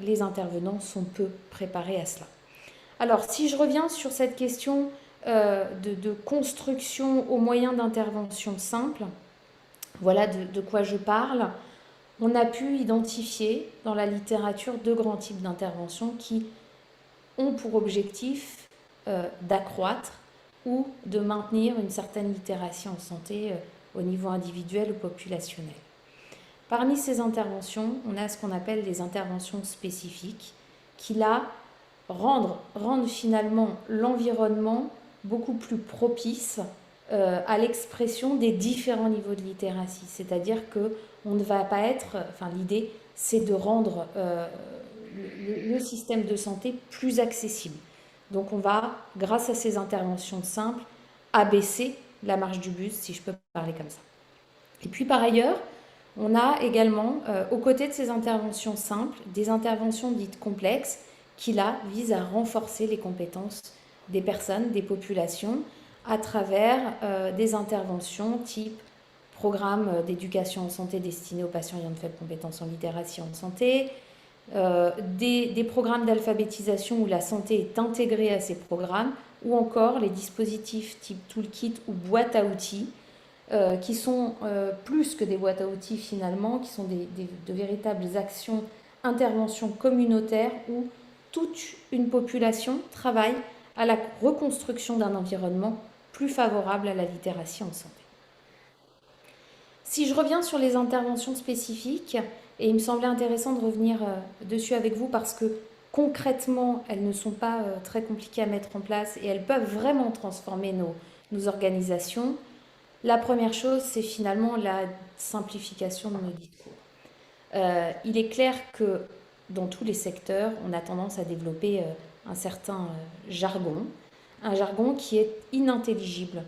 les intervenants sont peu préparés à cela. Alors, si je reviens sur cette question de construction aux moyens d'intervention simples, voilà de quoi je parle. On a pu identifier dans la littérature deux grands types d'interventions qui ont pour objectif d'accroître ou de maintenir une certaine littératie en santé au niveau individuel ou populationnel. Parmi ces interventions, on a ce qu'on appelle les interventions spécifiques qui, là, rendent finalement l'environnement beaucoup plus propice à l'expression des différents niveaux de littératie. C'est-à-dire qu'on ne va pas être... Enfin, l'idée, c'est de rendre le système de santé plus accessible. Donc, on va, grâce à ces interventions simples, abaisser la marche du bus, si je peux parler comme ça. Et puis, par ailleurs, on a également, aux côtés de ces interventions simples, des interventions dites complexes, qui là visent à renforcer les compétences des personnes, des populations, à travers des interventions type programme d'éducation en santé destinés aux patients ayant de faibles compétences en littératie en santé, des programmes d'alphabétisation où la santé est intégrée à ces programmes, ou encore les dispositifs type toolkit ou boîte à outils, qui sont plus que des boîtes à outils finalement, qui sont de véritables actions, interventions communautaires où toute une population travaille à la reconstruction d'un environnement plus favorable à la littératie en santé. Si je reviens sur les interventions spécifiques, et il me semblait intéressant de revenir dessus avec vous parce que concrètement, elles ne sont pas très compliquées à mettre en place et elles peuvent vraiment transformer nos organisations. La première chose, c'est finalement la simplification de nos discours. Il est clair que dans tous les secteurs, on a tendance à développer un certain jargon, un jargon qui est inintelligible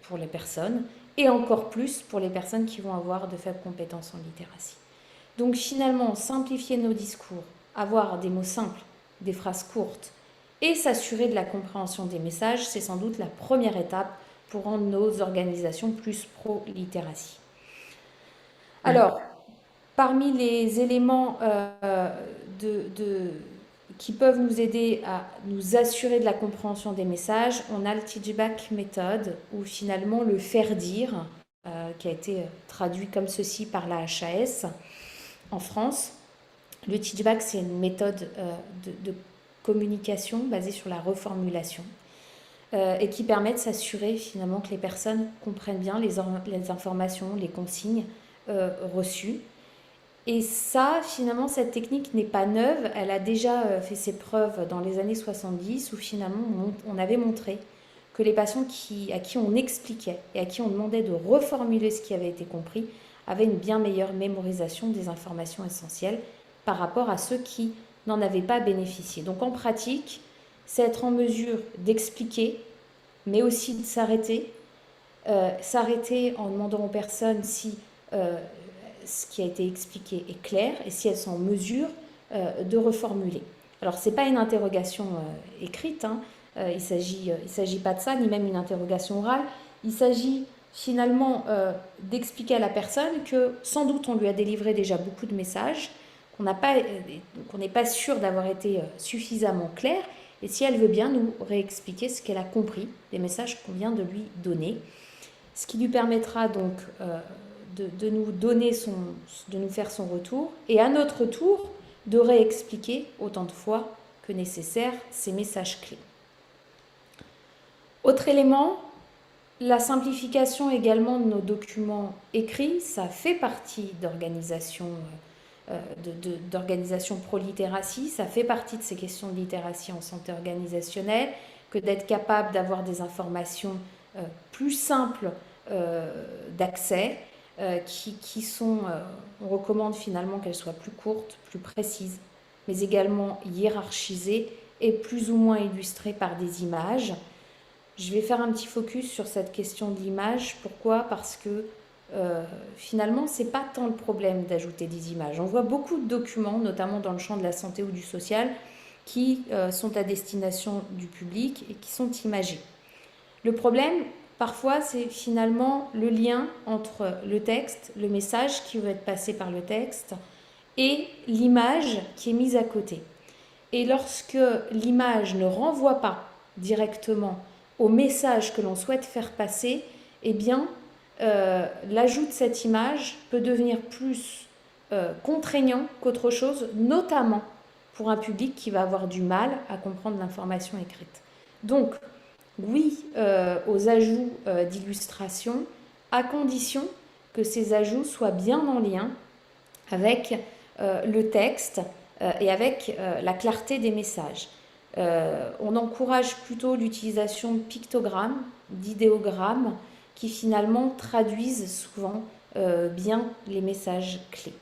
pour les personnes et encore plus pour les personnes qui vont avoir de faibles compétences en littératie. Donc finalement, simplifier nos discours, avoir des mots simples, des phrases courtes et s'assurer de la compréhension des messages, c'est sans doute la première étape pour rendre nos organisations plus pro-littératie. Alors, parmi les éléments qui peuvent nous aider à nous assurer de la compréhension des messages. On a le teachback méthode, ou finalement le faire dire, qui a été traduit comme ceci par la HAS en France. Le teachback, c'est une méthode de communication basée sur la reformulation et qui permet de s'assurer finalement que les personnes comprennent bien les informations, les consignes reçues. Et ça, finalement, cette technique n'est pas neuve. Elle a déjà fait ses preuves dans les années 70 où finalement on avait montré que les patients à qui on expliquait et à qui on demandait de reformuler ce qui avait été compris avaient une bien meilleure mémorisation des informations essentielles par rapport à ceux qui n'en avaient pas bénéficié. Donc en pratique, c'est être en mesure d'expliquer, mais aussi de s'arrêter. S'arrêter en demandant aux personnes si ce qui a été expliqué est clair et si elles sont en mesure de reformuler. Alors, ce n'est pas une interrogation écrite, hein. Il s'agit pas de ça, ni même une interrogation orale. Il s'agit finalement d'expliquer à la personne que sans doute on lui a délivré déjà beaucoup de messages, qu'on n'est pas sûr d'avoir été suffisamment clair, et si elle veut bien nous réexpliquer ce qu'elle a compris des messages qu'on vient de lui donner, ce qui lui permettra donc de nous de nous faire son retour, et à notre tour de réexpliquer autant de fois que nécessaire ces messages clés. Autre élément, la simplification également de nos documents écrits, ça fait partie d'organisation pro-littératie, ça fait partie de ces questions de littératie en santé organisationnelle, que d'être capable d'avoir des informations plus simples d'accès, qui sont, on recommande finalement qu'elles soient plus courtes, plus précises, mais également hiérarchisées et plus ou moins illustrées par des images. Je vais faire un petit focus sur cette question de l'image. Pourquoi ? Parce que finalement, ce n'est pas tant le problème d'ajouter des images. On voit beaucoup de documents, notamment dans le champ de la santé ou du social, qui sont à destination du public et qui sont imagés. Le problème, parfois, c'est finalement le lien entre le texte, le message qui veut être passé par le texte, et l'image qui est mise à côté. Et lorsque l'image ne renvoie pas directement au message que l'on souhaite faire passer, eh bien, l'ajout de cette image peut devenir plus contraignant qu'autre chose, notamment pour un public qui va avoir du mal à comprendre l'information écrite. Donc, oui aux ajouts d'illustration, à condition que ces ajouts soient bien en lien avec le texte et avec la clarté des messages. On encourage plutôt l'utilisation de pictogrammes, d'idéogrammes, qui finalement traduisent souvent bien les messages clés.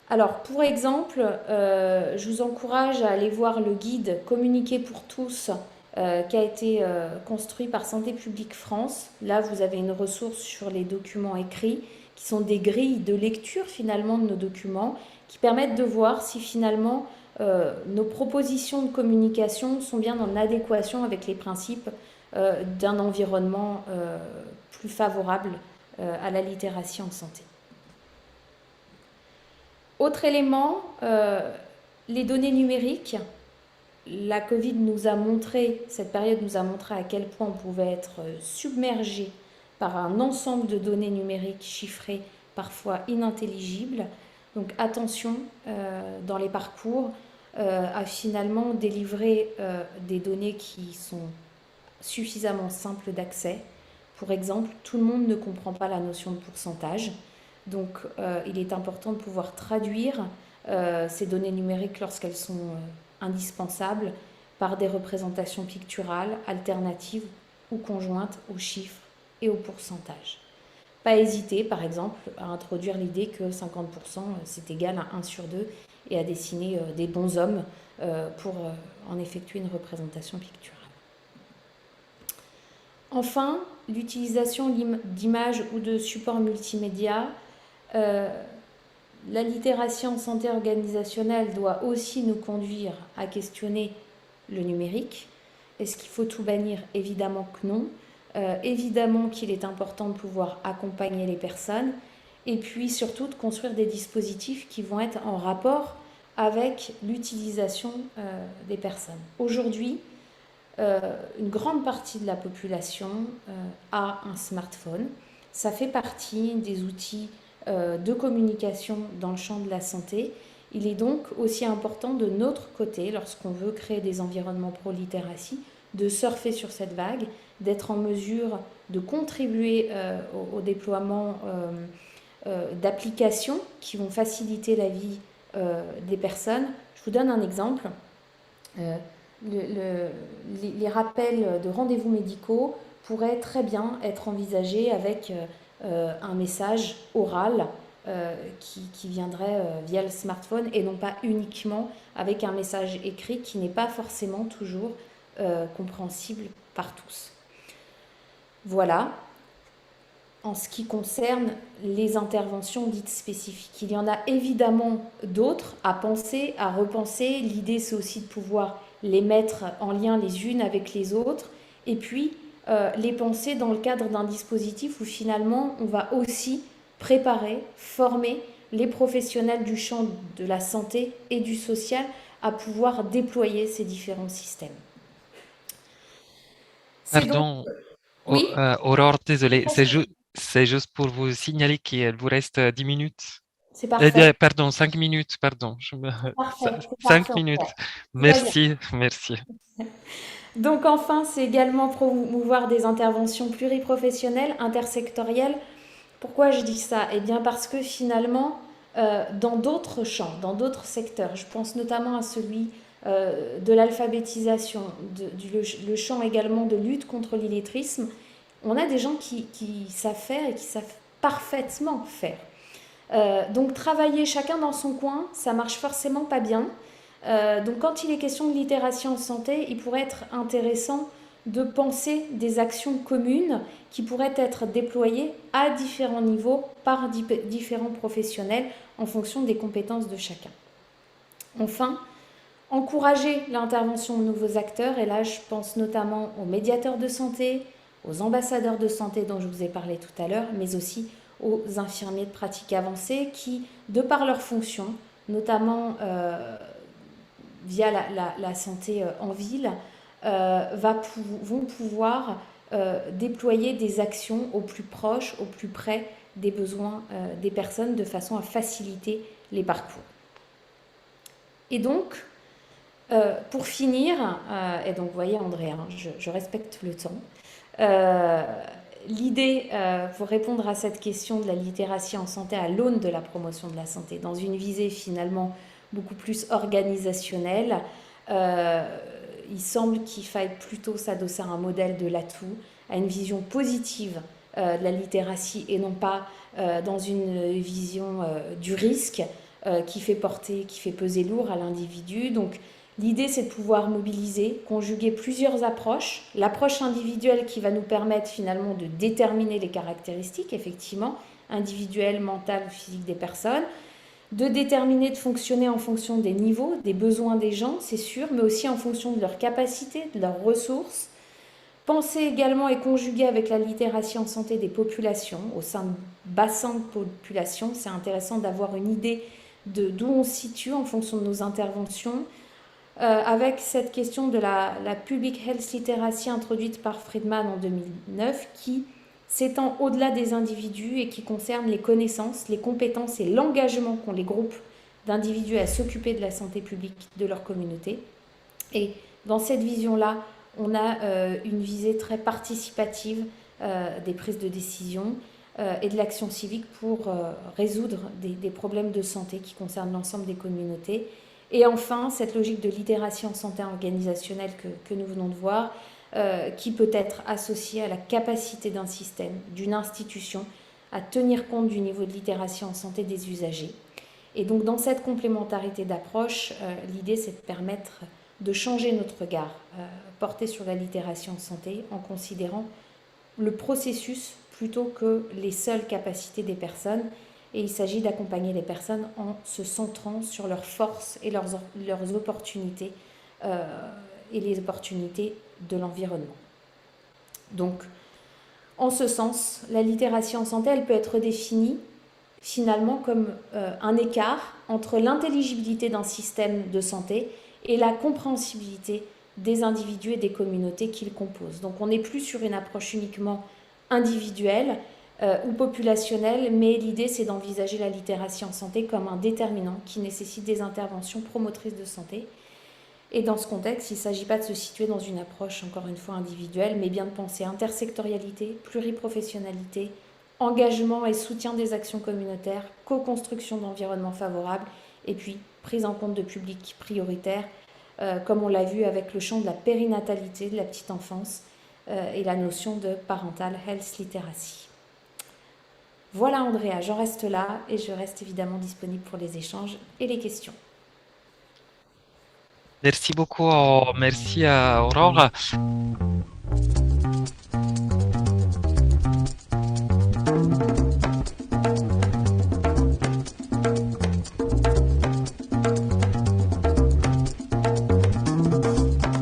Alors, pour exemple, je vous encourage à aller voir le guide Communiquer pour tous qui a été construit par Santé publique France. Là, vous avez une ressource sur les documents écrits, qui sont des grilles de lecture finalement de nos documents, qui permettent de voir si finalement nos propositions de communication sont bien en adéquation avec les principes d'un environnement plus favorable à la littératie en santé. Autre élément, les données numériques. La Covid nous a montré, cette période nous a montré à quel point on pouvait être submergé par un ensemble de données numériques chiffrées, parfois inintelligibles. Donc attention dans les parcours à finalement délivrer des données qui sont suffisamment simples d'accès. Pour exemple, tout le monde ne comprend pas la notion de pourcentage. Donc il est important de pouvoir traduire ces données numériques lorsqu'elles sont indispensables par des représentations picturales, alternatives ou conjointes aux chiffres et aux pourcentages. Pas hésiter, par exemple, à introduire l'idée que 50% c'est égal à 1 sur 2 et à dessiner des bonshommes pour en effectuer une représentation picturale. Enfin, l'utilisation d'images ou de supports multimédia. La littératie en santé organisationnelle doit aussi nous conduire à questionner le numérique. Est-ce qu'il faut tout bannir ? Évidemment que non. Évidemment qu'il est important de pouvoir accompagner les personnes et puis surtout de construire des dispositifs qui vont être en rapport avec l'utilisation des personnes. Aujourd'hui, une grande partie de la population a un smartphone. Ça fait partie des outils de communication dans le champ de la santé. Il est donc aussi important de notre côté, lorsqu'on veut créer des environnements pro-littératie, de surfer sur cette vague, d'être en mesure de contribuer au déploiement d'applications qui vont faciliter la vie des personnes. Je vous donne un exemple. Les rappels de rendez-vous médicaux pourraient très bien être envisagés avec un message oral qui viendrait via le smartphone et non pas uniquement avec un message écrit qui n'est pas forcément toujours compréhensible par tous. Voilà. En ce qui concerne les interventions dites spécifiques. Il y en a évidemment d'autres à penser, à repenser. L'idée, c'est aussi de pouvoir les mettre en lien les unes avec les autres et puis les penser dans le cadre d'un dispositif où finalement on va aussi préparer, former les professionnels du champ de la santé et du social à pouvoir déployer ces différents systèmes. Pardon, Oui, Aurore, désolé, c'est juste pour vous signaler qu'il vous reste 10 minutes. c'est parfait. Pardon, 5 minutes, pardon. Parfait, 5 minutes. Merci, merci. Donc enfin, c'est également promouvoir des interventions pluriprofessionnelles, intersectorielles. Pourquoi je dis ça? Eh bien parce que finalement, dans d'autres champs, dans d'autres secteurs, je pense notamment à celui de l'alphabétisation, le champ également de lutte contre l'illettrisme, on a des gens qui savent faire et qui savent parfaitement faire. Donc travailler chacun dans son coin, ça marche forcément pas bien. Donc quand il est question de littératie en santé, il pourrait être intéressant de penser des actions communes qui pourraient être déployées à différents niveaux par différents professionnels en fonction des compétences de chacun. Enfin, encourager l'intervention de nouveaux acteurs, et là je pense notamment aux médiateurs de santé, aux ambassadeurs de santé dont je vous ai parlé tout à l'heure, mais aussi aux infirmiers de pratique avancée qui, de par leur fonction, notamment via la santé en ville, vont pouvoir déployer des actions au plus proche, au plus près des besoins des personnes de façon à faciliter les parcours. Et donc, pour finir, et donc vous voyez André, hein, je respecte le temps, l'idée pour répondre à cette question de la littératie en santé à l'aune de la promotion de la santé, dans une visée finalement beaucoup plus organisationnelle, il semble qu'il faille plutôt s'adosser à un modèle de l'atout, à une vision positive de la littératie et non pas dans une vision du risque qui fait peser lourd à l'individu. Donc l'idée, c'est de pouvoir mobiliser, conjuguer plusieurs approches. L'approche individuelle qui va nous permettre finalement de déterminer les caractéristiques, effectivement, individuelles, mentales, physiques des personnes, de déterminer, de fonctionner en fonction des niveaux, des besoins des gens, c'est sûr, mais aussi en fonction de leurs capacités, de leurs ressources. Penser également et conjuguer avec la littératie en santé des populations, au sein de bassins de population. C'est intéressant d'avoir une idée d'où on se situe en fonction de nos interventions. Avec cette question de la Public Health Literacy introduite par Friedman en 2009, qui s'étend au-delà des individus et qui concerne les connaissances, les compétences et l'engagement qu'ont les groupes d'individus à s'occuper de la santé publique de leur communauté. Et dans cette vision-là, on a une visée très participative des prises de décision et de l'action civique pour résoudre des problèmes de santé qui concernent l'ensemble des communautés. Et enfin, cette logique de littératie en santé organisationnelle que nous venons de voir, qui peut être associée à la capacité d'un système, d'une institution, à tenir compte du niveau de littératie en santé des usagers. Et donc dans cette complémentarité d'approche, l'idée c'est de permettre de changer notre regard porté sur la littératie en santé en considérant le processus plutôt que les seules capacités des personnes. Et il s'agit d'accompagner les personnes en se centrant sur leurs forces et leurs opportunités et les opportunités de l'environnement. Donc, en ce sens, la littératie en santé, elle peut être définie finalement comme un écart entre l'intelligibilité d'un système de santé et la compréhensibilité des individus et des communautés qui le composent. Donc on n'est plus sur une approche uniquement individuelle ou populationnelle, mais l'idée c'est d'envisager la littératie en santé comme un déterminant qui nécessite des interventions promotrices de santé. Et dans ce contexte, il ne s'agit pas de se situer dans une approche, encore une fois, individuelle, mais bien de penser intersectorialité, pluriprofessionnalité, engagement et soutien des actions communautaires, co-construction d'environnements favorables, et puis prise en compte de publics prioritaires, comme on l'a vu avec le champ de la périnatalité, de la petite enfance, et la notion de parental health literacy. Voilà Andrea, j'en reste là, et je reste évidemment disponible pour les échanges et les questions. Merci beaucoup, merci à Aurore.